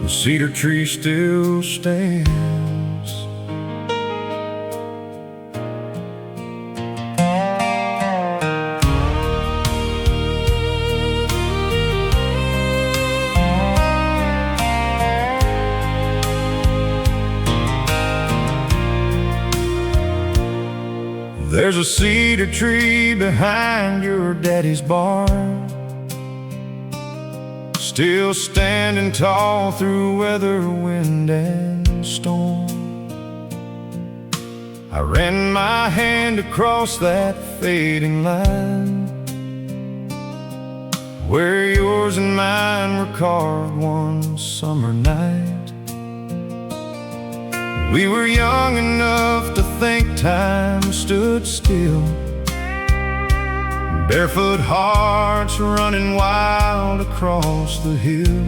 the cedar tree still stands. There's a cedar tree behind your daddy's barn, still standing tall through weather, wind, and storm. I ran my hand across that fading line, where yours and mine were carved one summer night. We were young enough to think time stood still, barefoot hearts running wild across the hill.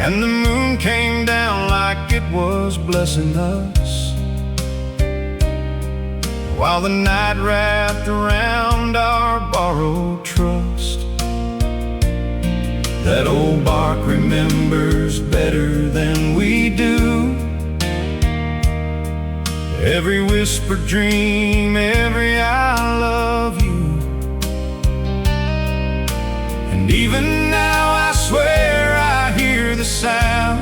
And the moon came down like it was blessing us, while the night wrapped around our borrowed trust. That old bark remembers better than we do, every whispered dream, every I love you. And even now I swear I hear the sound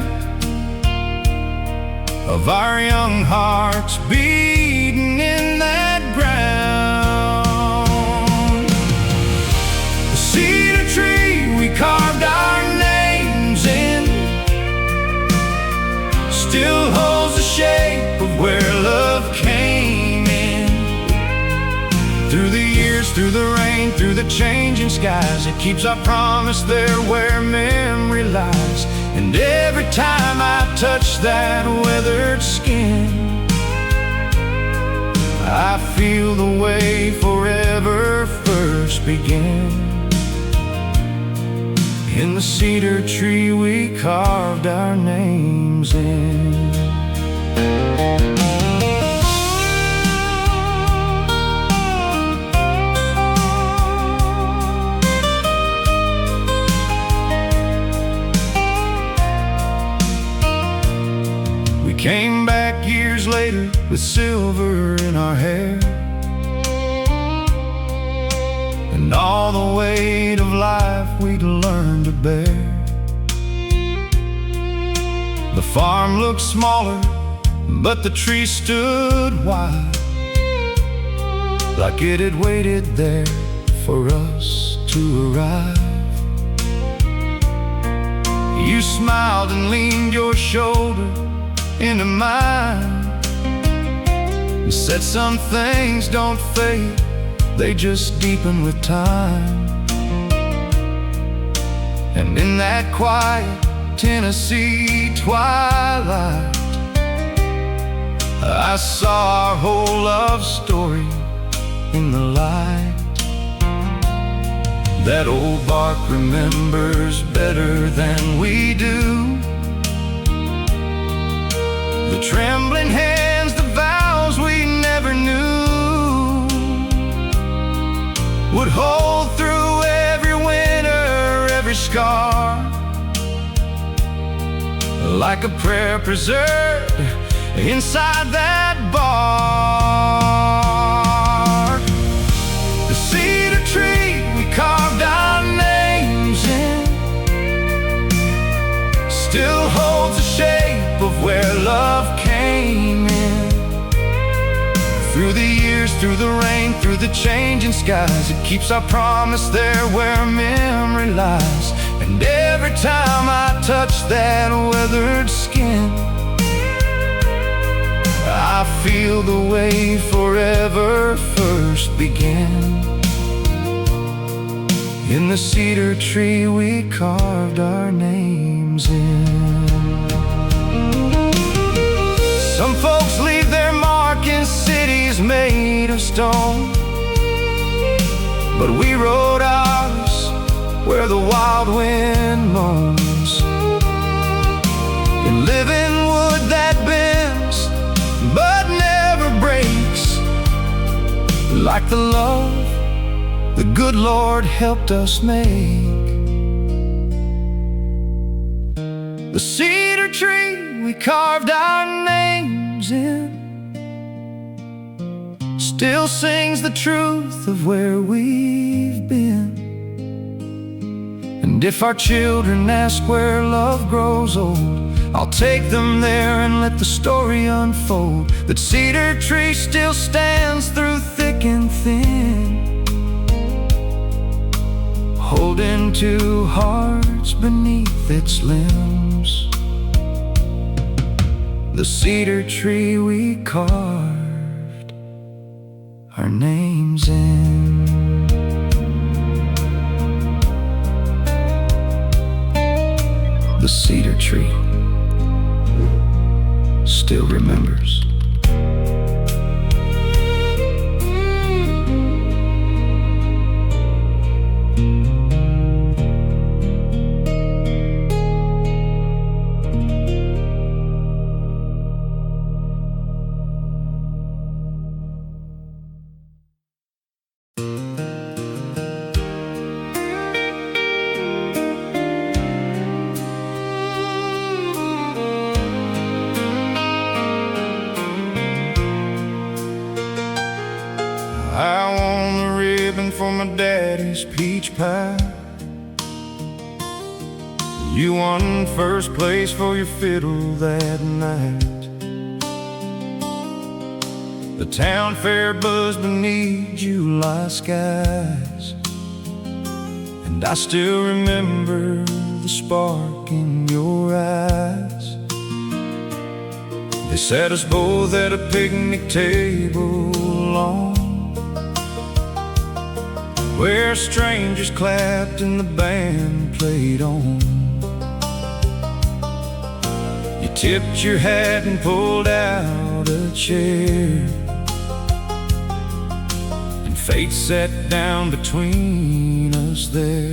of our young hearts beating in that ground. The cedar tree we carved our names in still holds the shape of where love came in. Through the years, through the rain, through the changing skies, it keeps our promise there where memory lies. And every time I touch that weathered skin, I feel the way forever first began. In the cedar tree we carved our names in. We came back years later with silver in our hair, and all the weight of life we'd learned to bear. The farm looked smaller, but the tree stood wide, like it had waited there for us to arrive. You smiled and leaned your shoulder into mine, and said some things don't fade, they just deepen with time. And in that quiet Tennessee twilight, I saw our whole love story in the light. That old bark remembers better than we do, the trembling hands, the vows we never knew, would hold through every winter, every scar, like a prayer preserved inside that bark. The cedar tree we carved our names in still holds the shape of where love came in. Through the years, through the rain, through the changing skies, it keeps our promise there where memory lies. And every time I touch that weathered skin, I feel the way forever first began. In the cedar tree we carved our names in. Some folks leave their mark in cities made of stone, but we wrote ours where the wild wind moans. In living wood that bends but never breaks, like the love the good Lord helped us make. The cedar tree we carved our names in still sings the truth of where we've been. And if our children ask where love grows old, I'll take them there and let the story unfold. That cedar tree still stands through thick and thin, holding two hearts beneath its limbs. The cedar tree we carved our names in. The cedar tree still remembers. I won the ribbon for my daddy's peach pie. You won first place for your fiddle that night. The town fair buzzed beneath July skies, and I still remember the spark in your eyes. They sat us both at a picnic table long, where strangers clapped and the band played on. You tipped your hat and pulled out a chair, and fate sat down between us there.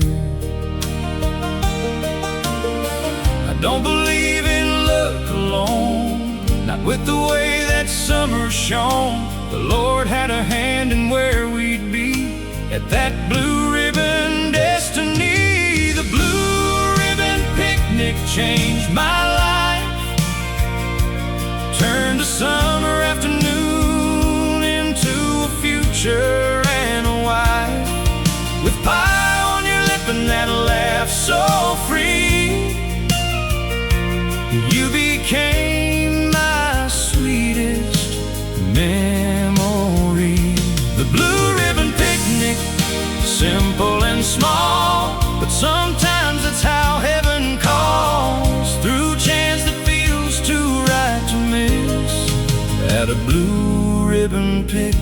I don't believe in luck alone, not with the way that summer shone. The Lord had a hand in where we'd be at that blue ribbon destiny. The blue ribbon picnic changed my life, turned a summer afternoon into a future and a wife. With pie on your lip and that laugh so free, you became my sweetest memory. The blue ribbon picnic, simple and small, but sometimes that's how heaven calls, through chance that feels too right to miss, at a blue ribbon picnic.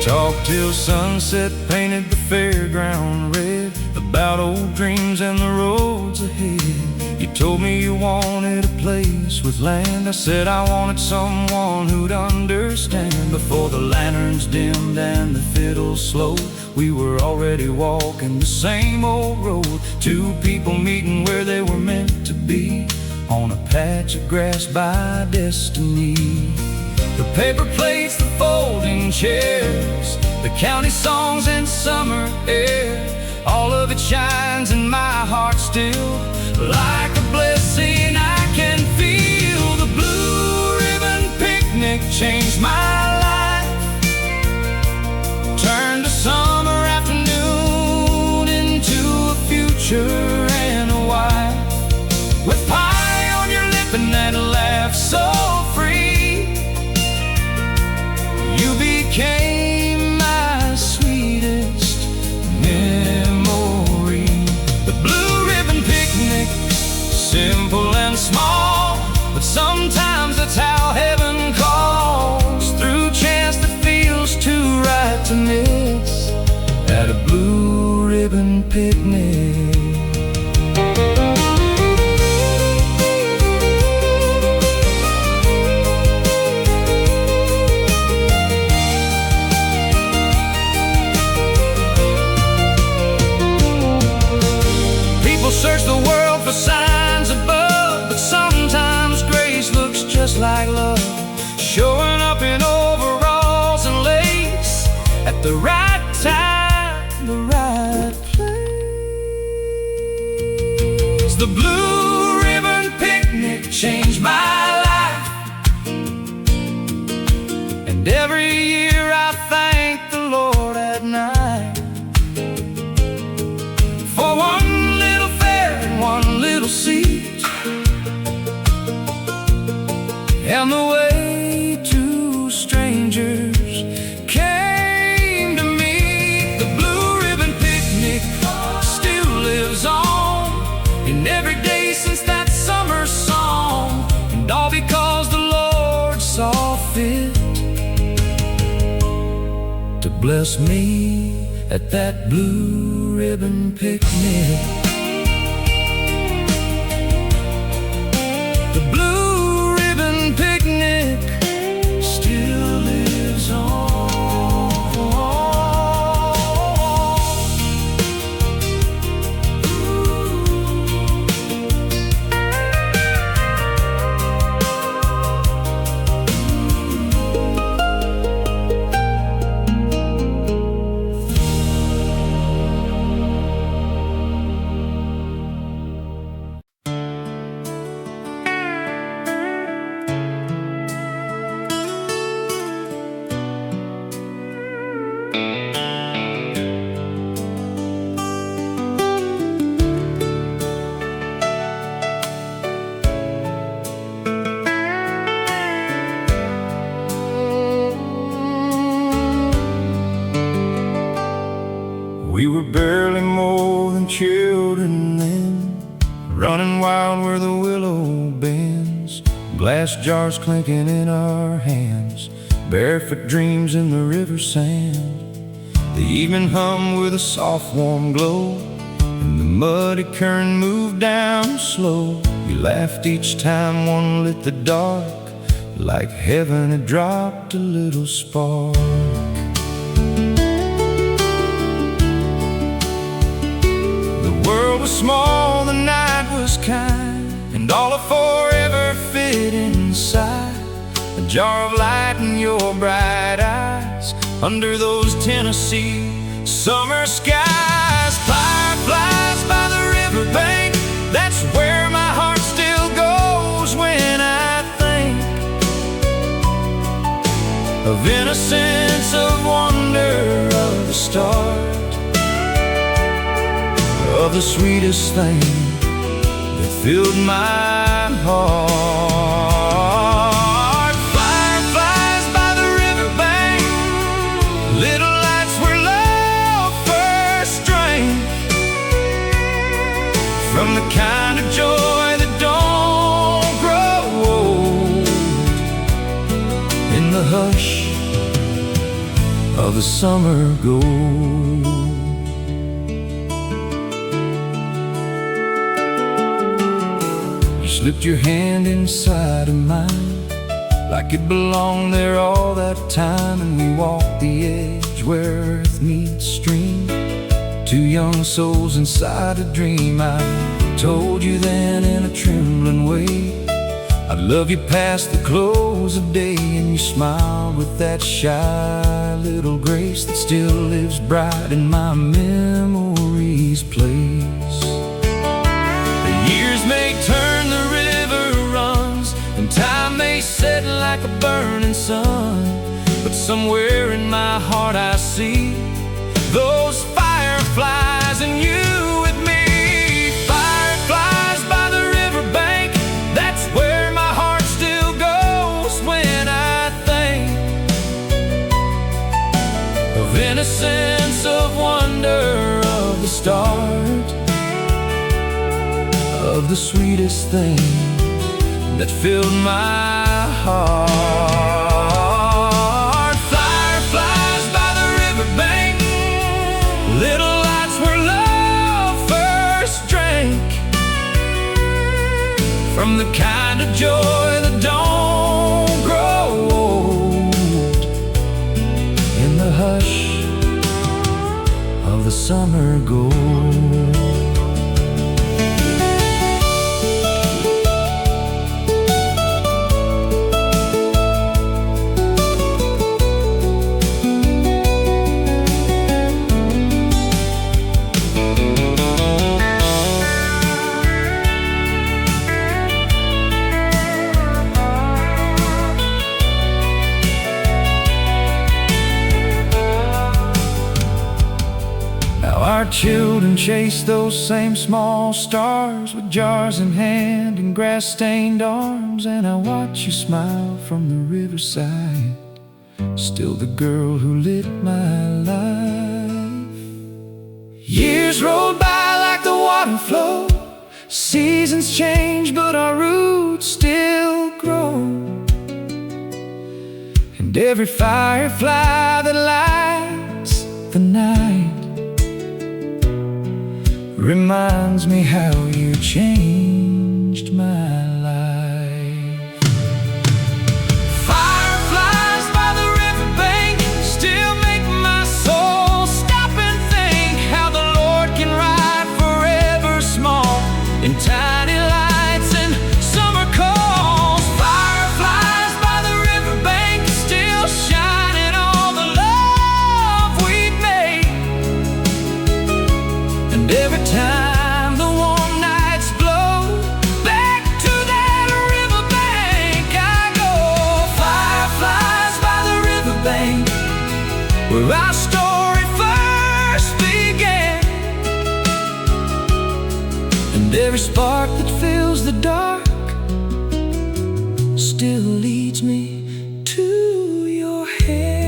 Talked till sunset painted the fairground red, about old dreams and the roads ahead. You told me you wanted a place with land. I said I wanted someone who'd understand. Before the lanterns dimmed and the fiddles slowed, we were already walking the same old road. Two people meeting where they were meant to be, on a patch of grass by destiny. The paper plates, the folding chairs, the county songs and summer air, all of it shines in my heart still, like a blessing I can feel. The blue ribbon picnic changed my life, turned a summer afternoon into a future and a wife. With pie on your lip and that laugh so free, you became my sweetest memory. The blue ribbon picnic, simple and small, but sometimes that's how heaven calls, through chance that feels too right to miss, at a blue ribbon picnic. the Blue Ribbon Picnic changed my life. And every year I thank the Lord at night for one little fare and one little seat, and the way two strangers came to meet. The Blue Ribbon Picnic still lives on in every day since that summer song, and all because the Lord saw fit to bless me at that Blue Ribbon Picnic. The Blue Ribbon Picnic still lives on. We were barely more than children then, running wild where the willow bends, glass jars clinking in our hands, barefoot dreams in the river sand. The evening hummed with a soft warm glow, and the muddy current moved down slow. We laughed each time one lit the dark, like heaven had dropped a little spark. The world was small, the night was kind, and all of forever fit inside a jar of light in your bright eyes, under those Tennessee summer skies. Fireflies by the riverbank, that's where my heart still goes when I think of innocence, of wonder, of the start of the sweetest thing that filled my heart. Fireflies by the riverbank, little lights where love first drank, from the kind of joy that don't grow old, in the hush of the summer gold. Slipped your hand inside of mine, like it belonged there all that time, and we walked the edge where earth meets stream, two young souls inside a dream. I told you then in a trembling way I'd love you past the close of day, and you smiled with that shy little grace that still lives bright in my memory's place. The years may turn, the river runs, and time may set like a burning sun, but somewhere in my heart I see those fireflies and you with me. Fireflies by the riverbank, that's where my heart still goes when I think of innocence, of wonder, of the start of the sweetest thing that filled my heart. Fireflies by the riverbank, little lights where love first drank, from the kind of joy that don't grow old, in the hush of the summer gold. our children chase those same small stars with jars in hand and grass-stained arms. And I watch you smile from the riverside, still the girl who lit my life. Years roll by like the water flow, seasons change but our roots still grow. And every firefly that lights the night reminds me how you changed my life. Fireflies by the riverbank still make my soul stop and think how the Lord can ride forever small in tiny lights and summer calls. Fireflies by the riverbank still shining all the love we've made. And every time the warm nights blow back to that riverbank I go. Fireflies by the riverbank, where our story first began. And every spark that fills the dark still leads me to your hand.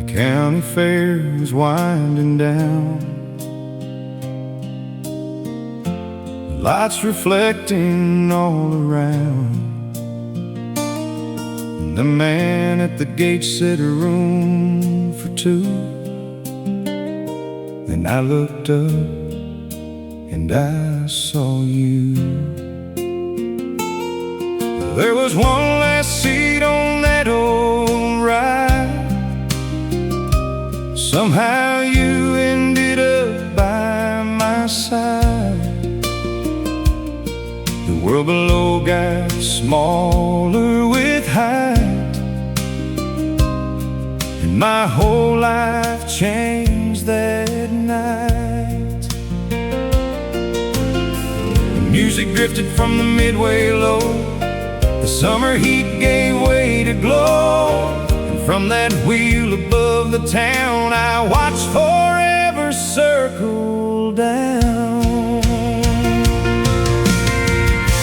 County fair was winding down, lights reflecting all around. The man at the gate said a room for two. Then I looked up and I saw you. There was one last seat on that old ride. Somehow you ended up by my side. The world below got smaller with height, and my whole life changed that night. The music drifted from the midway low, the summer heat gave way to glow. From that wheel above the town I watched forever circle down.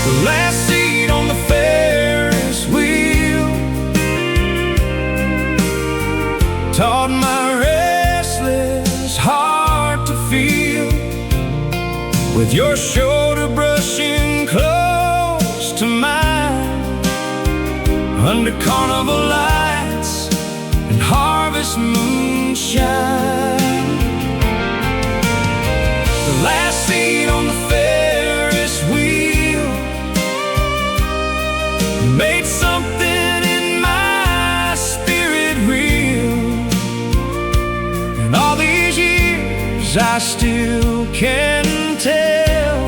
The last seat on the Ferris wheel taught my restless heart to feel, with your shoulder brushing close to mine under carnival lights and harvest moonshine. The last seat on the Ferris wheel made something in my spirit real. And all these years I still can tell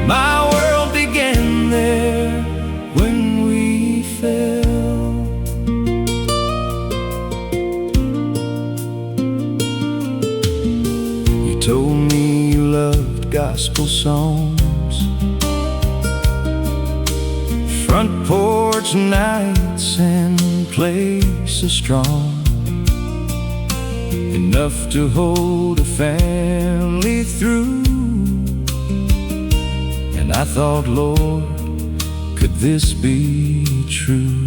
my world began there when we fell. Told me you loved gospel songs, front porch nights and places strong, enough to hold a family through. And I thought, Lord, could this be true?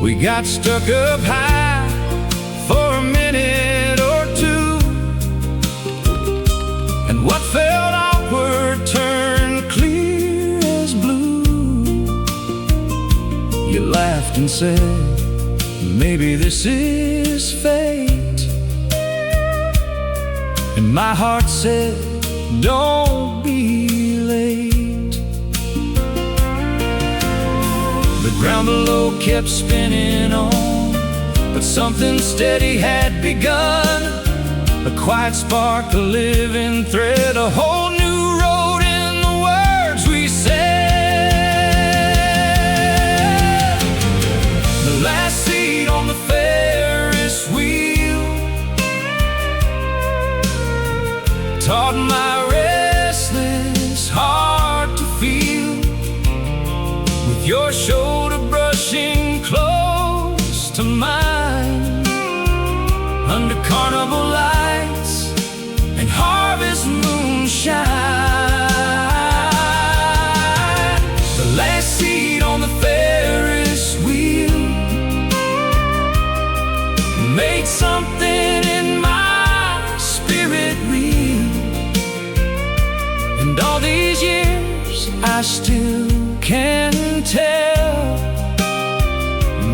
We got stuck up high for a minute or two, and what felt awkward turned clear as blue. You laughed and said, maybe this is fate. And my heart said, don't be late. But ground below kept spinning on, but something steady had begun. A quiet spark, a living thread, a whole new road in the words we said. The last seat on the Ferris wheel taught my restless heart to feel, with your shoulder brushing close to mine, under carnival lights and harvest moonshine. The last seat on the Ferris wheel made something in my spirit real, and all these years I still can tell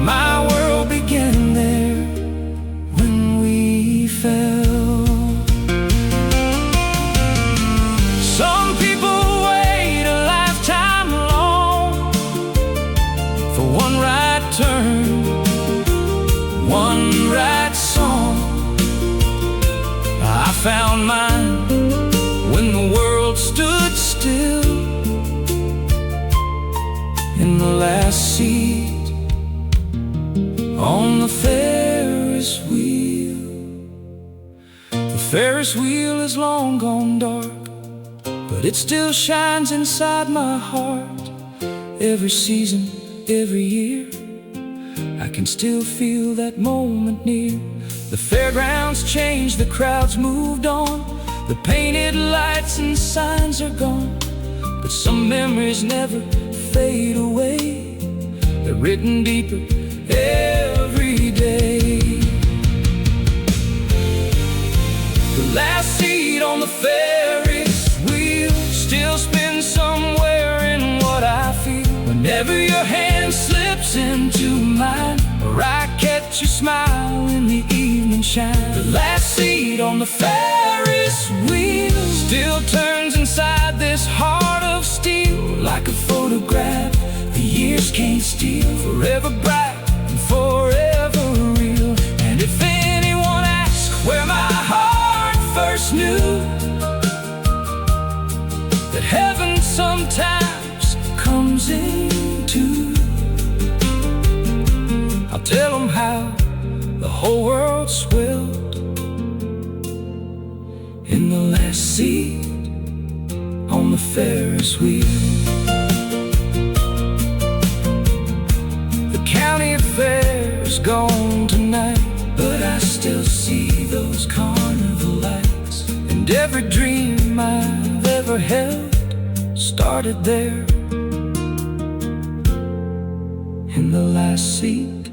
my world began there when we fell. Some people wait a lifetime long for one right turn, one right song. I found mine when the world stood still, in the last seat on the Ferris wheel. The Ferris wheel is long gone dark, but it still shines inside my heart. Every season, every year, I can still feel that moment near. The fairgrounds changed, the crowds moved on, the painted lights and signs are gone, but some memories never fade away. They're written deeper every day. The last seat on the Ferris wheel still spins somewhere in what I feel. Whenever your hand slips into mine, or I catch your smile in the evening shine. The last seat on the Ferris wheel still turns inside this heart of steel, like a photograph the years can't steal. Forever bright and forever real. And if anyone asks where my heart first knew that heaven sometimes comes into, I'll tell them how the whole world swelled in the last seat on the Ferris wheel. The county fair's gone tonight, but I still see those carnival lights. And every dream I've ever held started there, in the last seat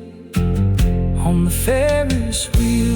on the Ferris wheel.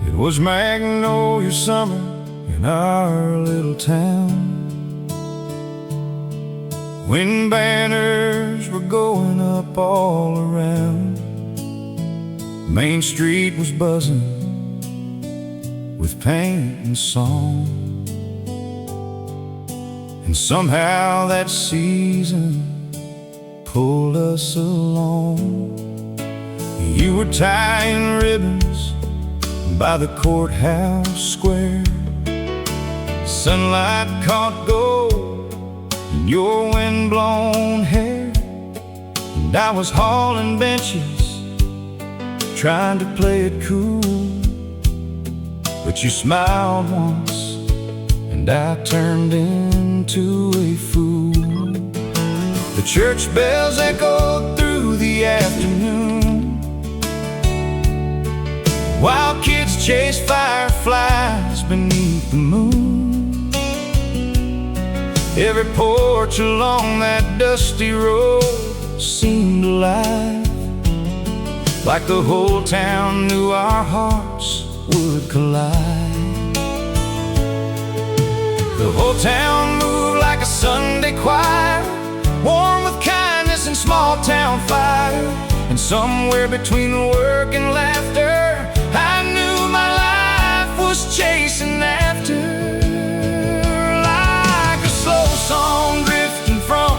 It was Magnolia summer in our little town, when banners were going up all around. Main Street was buzzing with paint and song, and somehow that season pulled us along. You were tying ribbons by the courthouse square. Sunlight caught gold in your wind-blown hair, and I was hauling benches, trying to play it cool. But you smiled once, and I turned into a fool. The church bells echoed through the afternoon, while kids chase fireflies beneath the moon. Every porch along that dusty road seemed alive, like the whole town knew our hearts would collide. The whole town moved like a Sunday choir, warm with kindness and small town fire. And somewhere between the work and laughter, I knew my life was chasing after. Like a slow song drifting from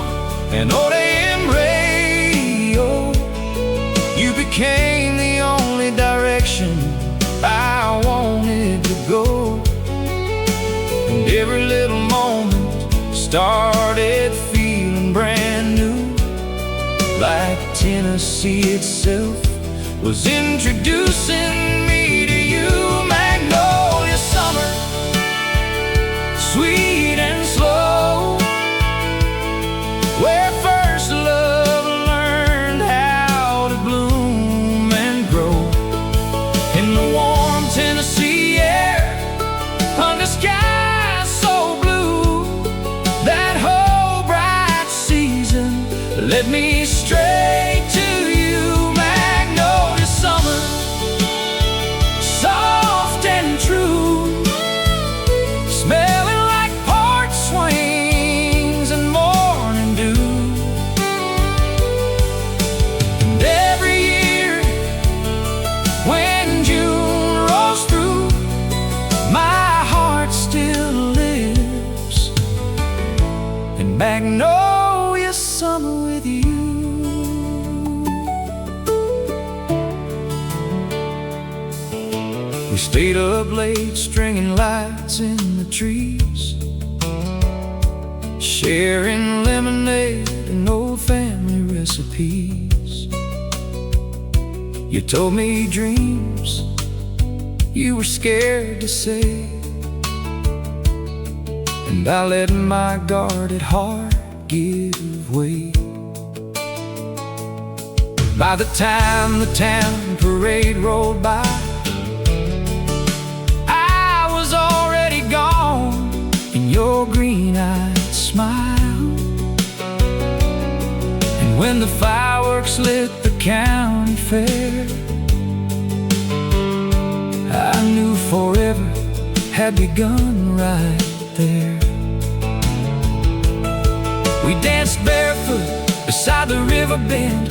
an old AM radio, you became the only direction I wanted to go. And every little moment started feeling brand new, like Tennessee itself was introducing me to you. Magnolia summer, sweet and slow, where first love learned how to bloom and grow. In the warm Tennessee air, under skies so blue, that whole bright season led me straight to you. Magnolia summer, soft and true, smelling like porch swings and morning dew. And every year when June rolls through, my heart still lives in Magnolia summer with you. We stayed up late stringing lights in the trees, sharing lemonade and old family recipes. You told me dreams you were scared to say, and I let my guarded heart give way. By the time the town parade rolled by, I was already gone in your green-eyed smile. And when the fireworks lit the county fair, I knew forever had begun right there. We danced barefoot beside the river bend,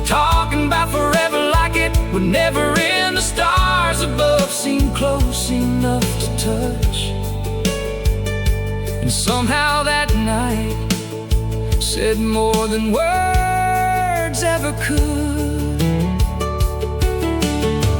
talking about forever like it would never end. The stars above seemed close enough to touch, and somehow that night said more than words ever could.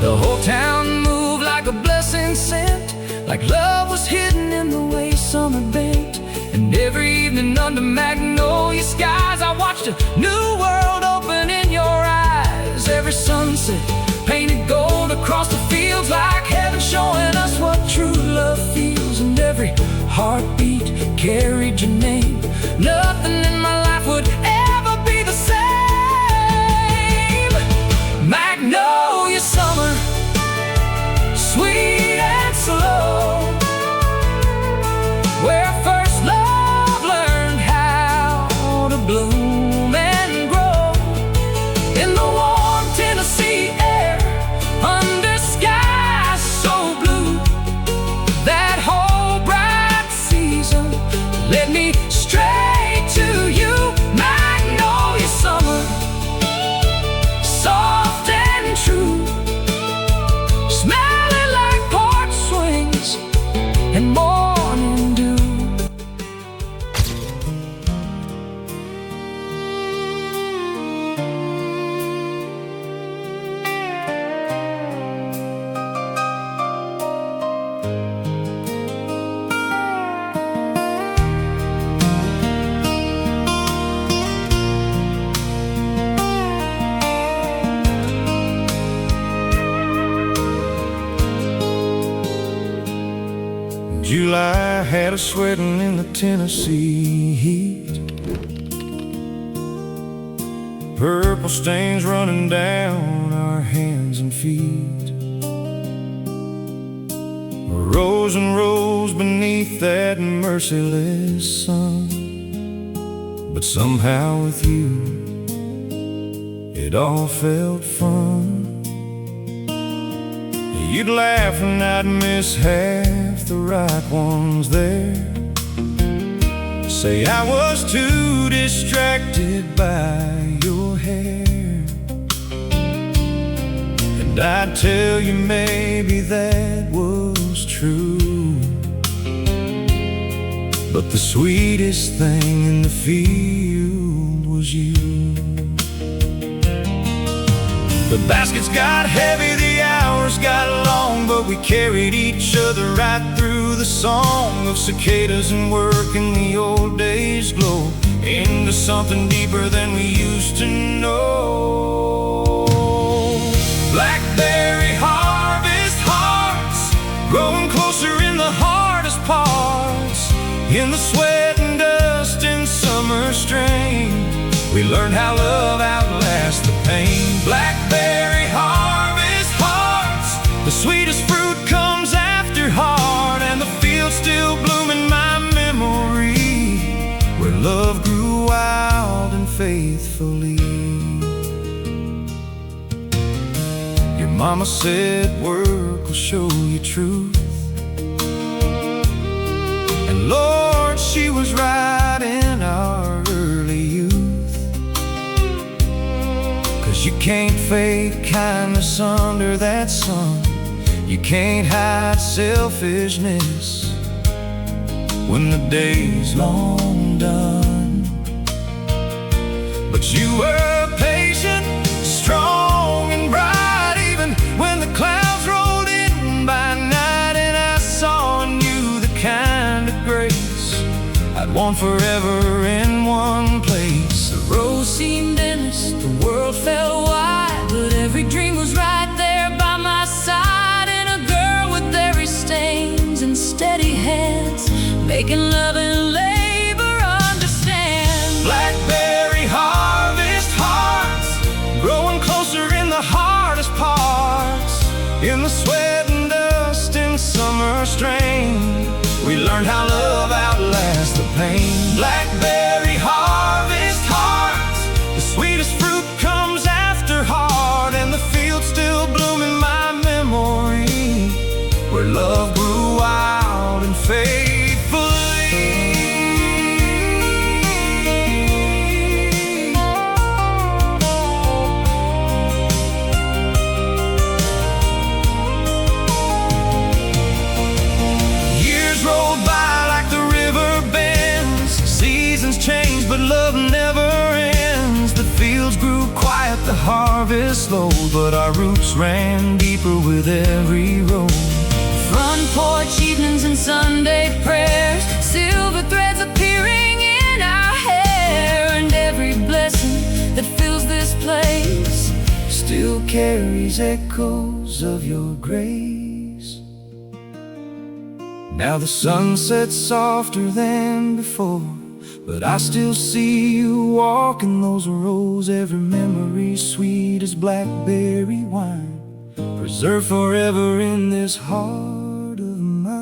The whole town moved like a blessing sent, like love was hidden in the way summer bent. And every evening under magnolia skies, I watched a new world open in your eyes. Every sunset painted gold across the fields, like heaven showing us what true love feels. And every heartbeat carried your name. Nothing in my life would ever be the same. Magnolia summer, sweet and slow, where first love learned how to bloom and grow. In the warm Tennessee air, under skies so blue, that whole bright season led me straight to you. Magnolia summer, soft and true, smelling like porch swings and morning dew. July had us sweating in the Tennessee heat, purple stains running down our hands and feet. and rose beneath that merciless sun. But somehow with you, it all felt fun. You'd laugh and I'd miss half the right ones there. Say I was too distracted by your hair, and I'd tell you maybe that was true. But the sweetest thing in the field was you. The baskets got heavy, the hours got long, but we carried each other right through the song of cicadas and work in the old days glow into something deeper than we used to know. Blackberry harvest hearts, growing closer in the hardest parts, in the sweat and dust and summer strain, we learned how love outlasts the pain. Blackberry harvest hearts, the sweetest fruit comes after hard, and the fields still bloom in my memory, where love grew wild and faithfully. Your mama said work will show you truth, and Lord, she was right in our early youth. You can't fake kindness under that sun. You can't hide selfishness when the day's long done. But you were patient, strong and bright, even when the clouds rolled in by night. And I saw in you the kind of grace I'd want forever in one place. The road seemed endless, the world felt wide, but every dream was right there by my side. And a girl with every stains and steady hands, making love and labor understand. Blackberry harvest hearts, growing closer in the hardest parts, in the sweat and dust and summer strain, we learned how love outlasts the pain. Blackberry harvest hearts, the sweetest fruit comes after hard, and the fields still bloom in my memory, where love grew wild and faithfully. Years rolled by like the river bends, seasons change but love never ends. The fields grew quiet, the harvest slow, but our roots ran deeper with every row. Front porch evenings and Sunday prayers, silver threads appearing in our hair, and every blessing that fills this place still carries echoes of your grace. Now the sun sets softer than before, but I still see you walking those rows. Every memory sweet as blackberry wine, preserved forever in this heart of mine.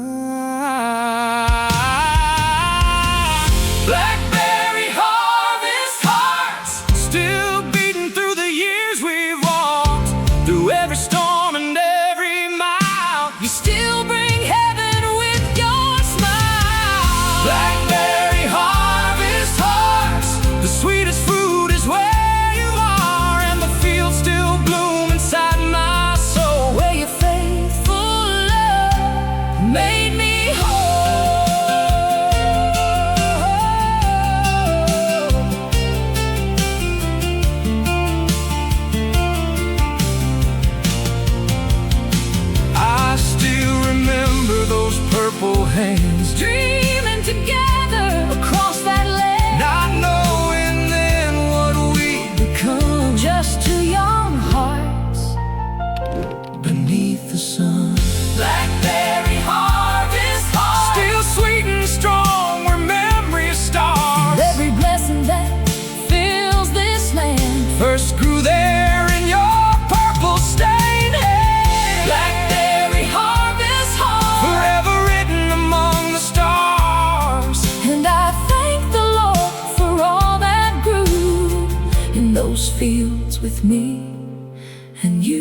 Blackberry harvest hearts, still beating through the years we've walked, through every storm and every mile. You still bring heaven with your smile. Blackberry harvest hearts, the sweetest fruit is where you are, and the fields still bloom inside my soul, where your faithful love made me whole.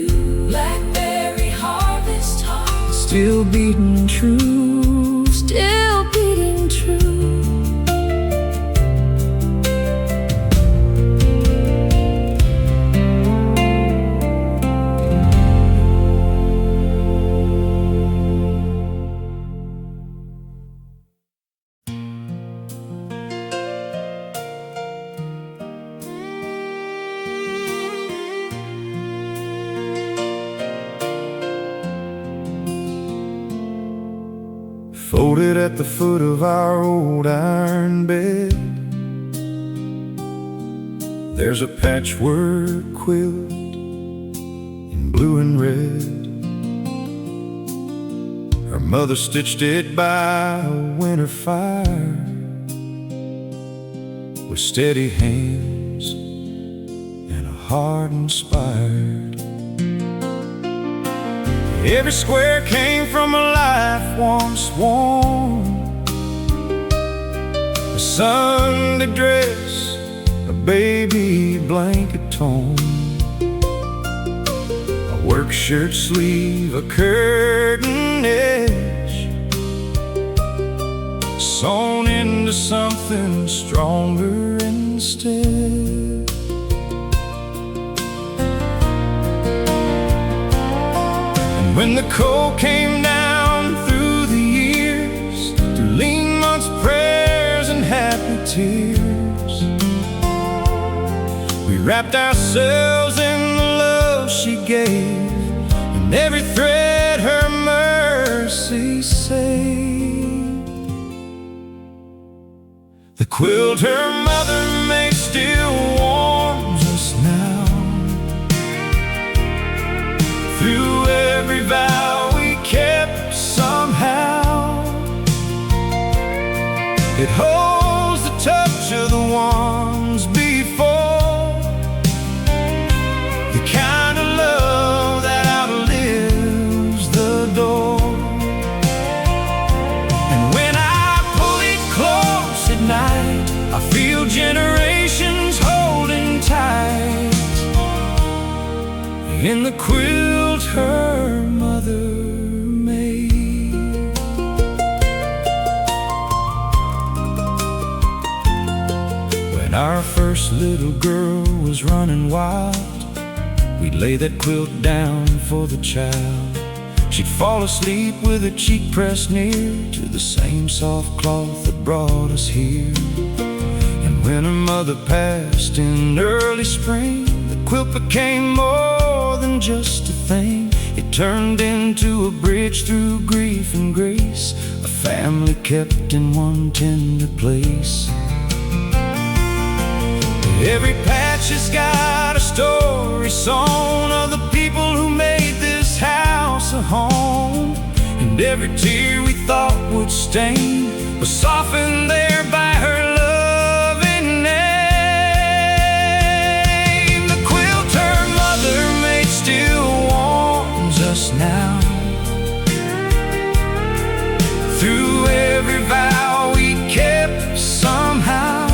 you. Blackberry harvest time, still beating true, still beating true. folded at the foot of our old iron bed. There's a patchwork quilt in blue and red. Her mother stitched it by a winter fire with steady hands and a heart inspired. Every square came from a life once warm, a Sunday dress, a baby blanket torn, a work shirt sleeve, a curtain edge, sewn into something stronger instead. When the cold came down through the years, through lean months, prayers, and happy tears, we wrapped ourselves in the love she gave, and every thread her mercy saved. The quilt her mother made still warms us now. Through every vow we kept somehow, it holds the touch of the ones before, the kind of love that outlives the door. And when I pull it close at night, I feel generations holding tight in the quilt her mother made. When our first little girl was running wild, we'd lay that quilt down for the child. She'd fall asleep with her cheek pressed near to the same soft cloth that brought us here. And when her mother passed in early spring, the quilt became more than just a thing. It turned into a bridge through grief and grace, a family kept in one tender place. Every patch has got a story sewn of the people who made this house a home, and every tear we thought would stain was softened there by her loving name. The quilt her mother made still warms us now. Through every vow we kept somehow,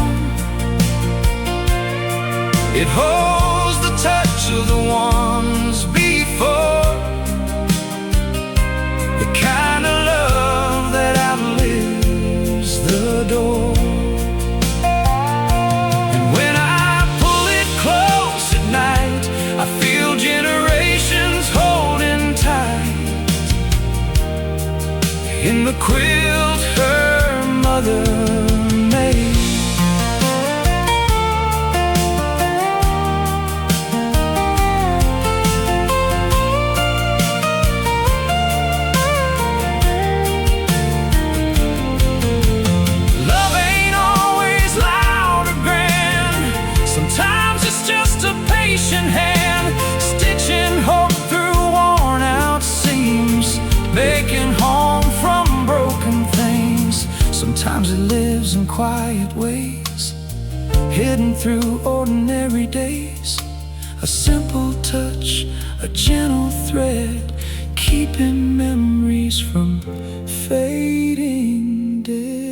it holds the touch of the ones before, the kind of love that outlives the door. And when I pull it close at night, I feel generations holding tight in the quilt her mother made. Hand, stitching hope through worn out seams, making home from broken things. Sometimes it lives in quiet ways, hidden through ordinary days. A simple touch, a gentle thread, keeping memories from fading dead.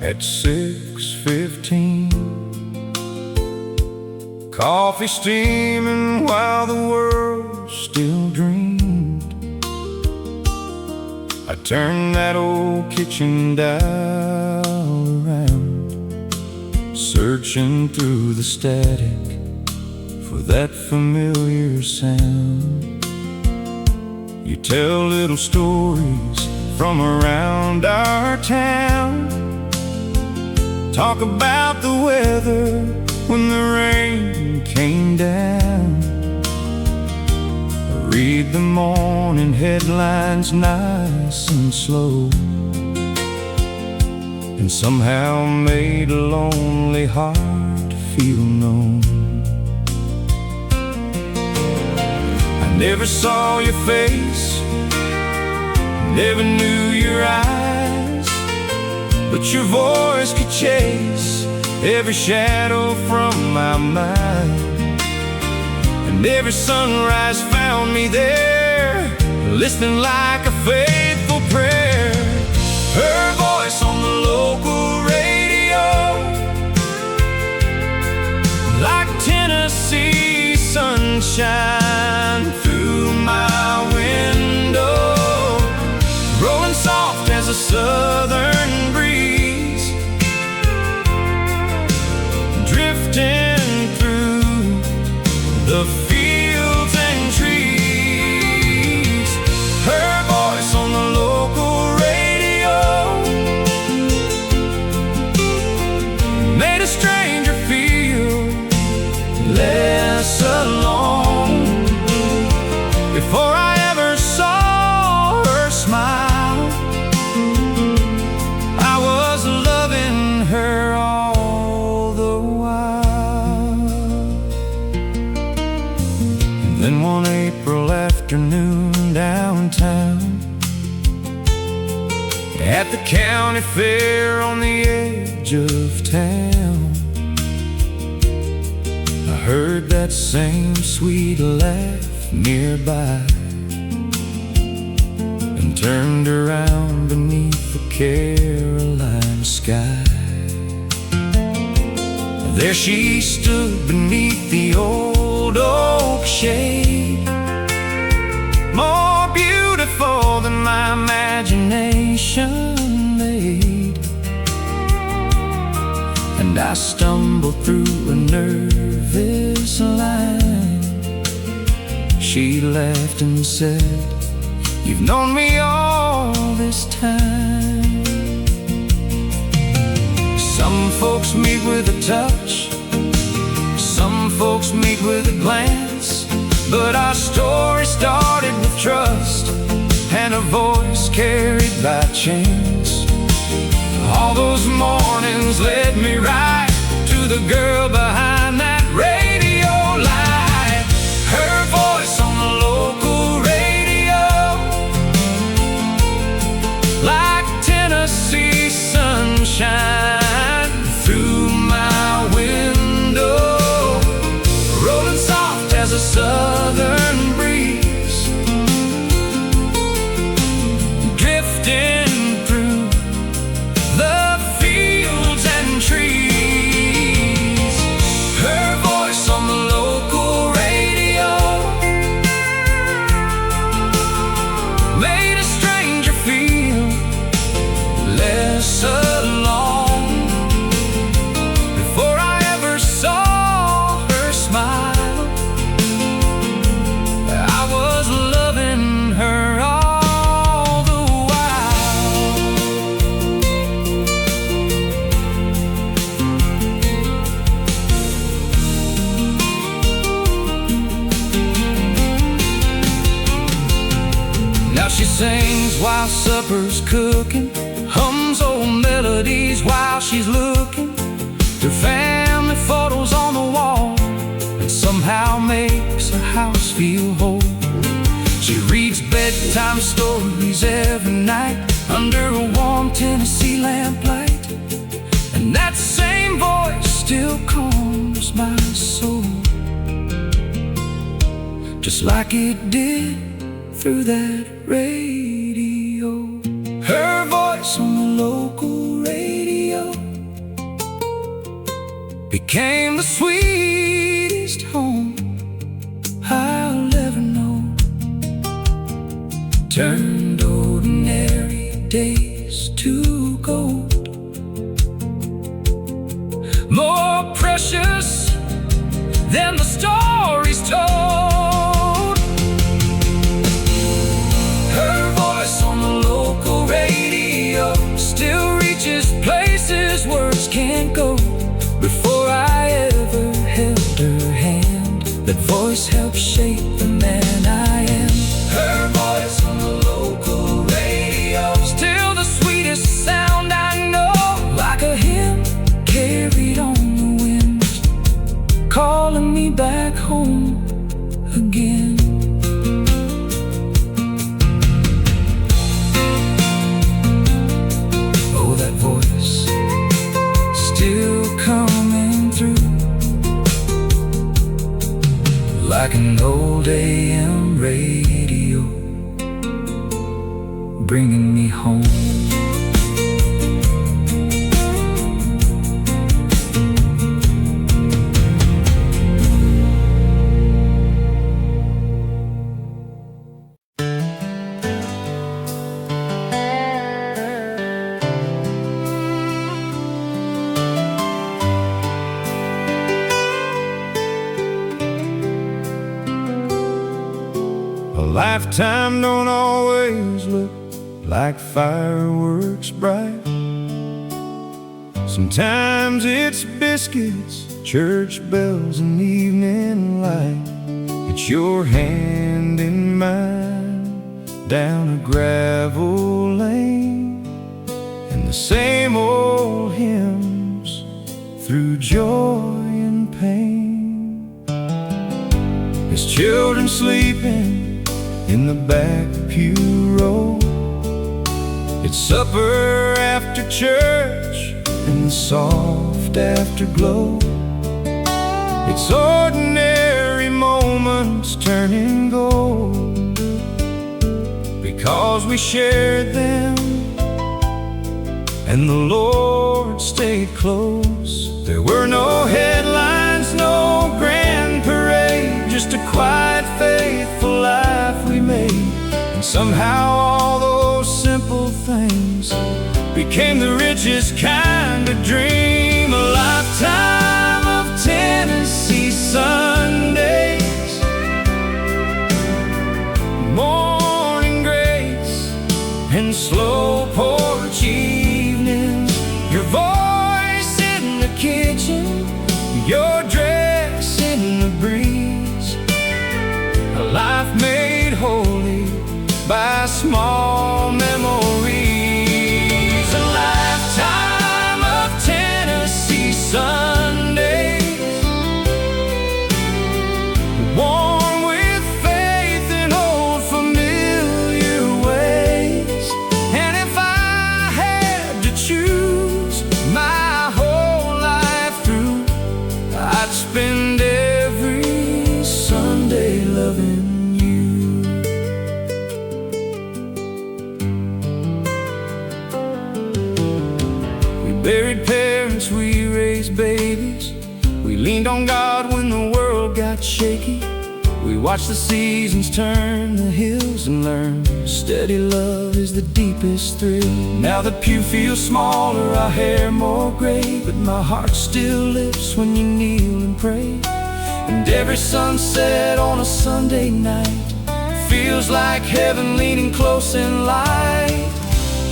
at 6:15. Coffee steaming while the world still dreamed. I turned that old kitchen dial around, searching through the static for that familiar sound. You tell little stories from around our town, talk about the weather when the rain came down. Read the morning headlines nice and slow, and somehow made a lonely heart feel known. I never saw your face, never knew your eyes, but your voice could chase every shadow from my mind. And every sunrise found me there, listening like a faithful prayer. Her voice on the local radio, like Tennessee sunshine through my window, rolling soft as a southern breeze, drifting through the fields and trees. Her voice on the local radio made a stranger feel less alone. Before I ever saw her smile, I was loving her all the while. And then one April afternoon downtown, at the county fair on the edge of town, I heard that same sweet laugh nearby, and turned around beneath the Caroline sky. There she stood beneath the old oak shade, more beautiful than my imagination made. And I stumbled through a nervous line. She laughed and said, "You've known me all this time." Some folks meet with a touch, some folks meet with a glance, but our story started with trust and a voice carried by chance. All those mornings led me right to the girl behind that radio line. Her voice on the local radio, like Tennessee sunshine through my window, rolling soft as a southern breeze, drifting through the fields and trees. Her voice on the local radio made a stranger feel less alone. Before I ever saw her smile, I was loving her all the while. Now she sings while supper's cooking, hums old melodies while she's looking through family photos on the wall, and somehow makes her house feel whole. She reads bedtime stories every night under a warm Tennessee lamplight, and that same voice still calms my soul, just like it did through that radio. Her voice on the local radio became the sweetest home I'll ever know. Turned ordinary days to gold, more precious than the stories told. Her voice on the local radio still reaches places words can't go. Before I ever held her hand, that voice helped shape the man I am. Her voice on the local radio, still the sweetest sound I know. Like a hymn carried on the wind, calling me back home again. Oh, that voice still coming through, like an old AM radio, bringing me home. A lifetime don't always look like fireworks bright. Sometimes it's biscuits, church bells, and evening light. It's your hand in mine down a gravel lane, and the same old hymns through joy and pain. As children sleeping in the back pew row, it's supper after church in the soft afterglow. It's ordinary moments turning gold, because we shared them and the Lord stayed close. There were no headlines, no grand parade, just a quiet, faithful life we made. And somehow all those simple things became the richest kind of dream. A lifetime of Tennessee Sundays, morning grace, and slow porch evenings. Your voice in the kitchen, your dress in the breeze. A life made holy by small memories. A lifetime of Tennessee Sundays, warm with faith in old familiar ways. And if I had to choose my whole life through, I'd spend every Sunday loving you. We buried parents, we raised babies. We leaned on God when the world got shaky. We watched the seasons turn the hills and learned steady love is the deepest thrill. Now the pew feels smaller, our hair more gray, but my heart still lifts when you kneel and pray. And every sunset on a Sunday night feels like heaven leaning close in light.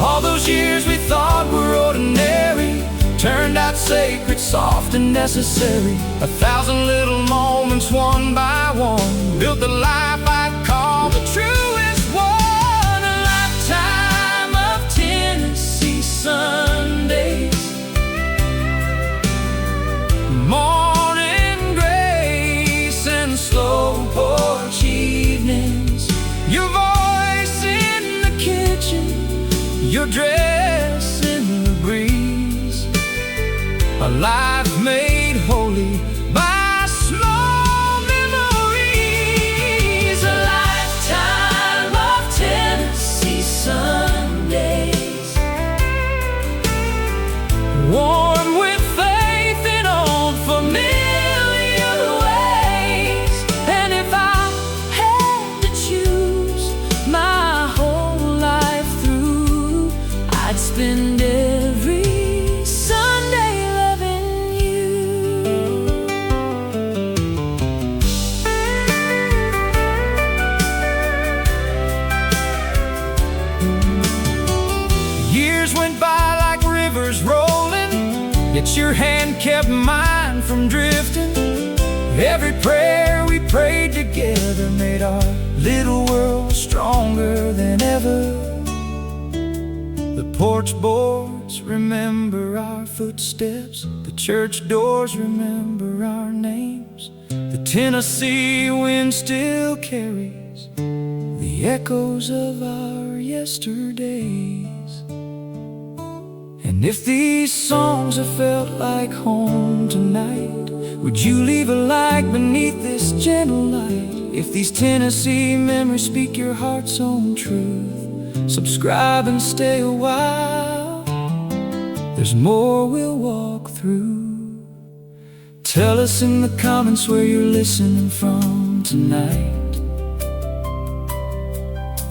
All those years we thought were ordinary turned out sacred, soft, and necessary. 1,000 little moments, one by one, built the life I'd call the truest one. A lifetime of Tennessee Sundays, morning grace, and slow porch evenings. Your voice in the kitchen, your dress in the breeze. A life made holy by small memories. A lifetime of Tennessee Sundays, warm with faith in old familiar that your hand kept mine from drifting. Every prayer we prayed together made our little world stronger than ever. The porch boards remember our footsteps, the church doors remember our names. The Tennessee wind still carries the echoes of our yesterdays. And if these songs have felt like home tonight, would you leave a like beneath this gentle light? If these Tennessee memories speak your heart's own truth, subscribe and stay a while. There's more we'll walk through. Tell us in the comments where you're listening from tonight.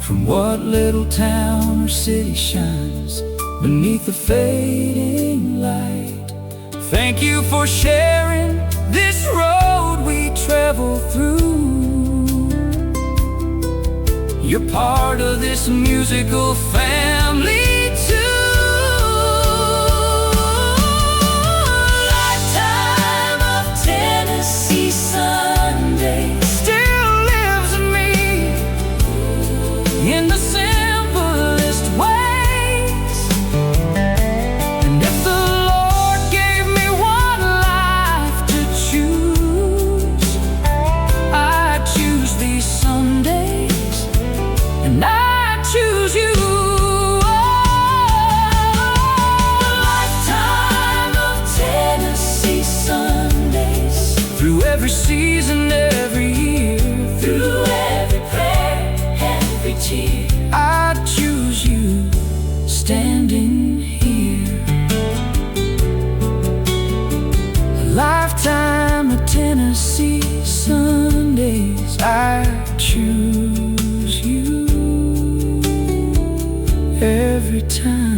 From what little town or city shines beneath the fading light. Thank you for sharing this road we travel through. You're part of this musical family too. Lifetime of Tennessee Sunday Still lives in me in the simplest ways. And if the Lord gave me one life to choose, I'd choose these Sundays, and I'd choose you. Lifetime of Tennessee Sundays, Through every season, every year, through every prayer, every tear, I'd choose you standing here. A lifetime of Tennessee Sundays, I choose you every time.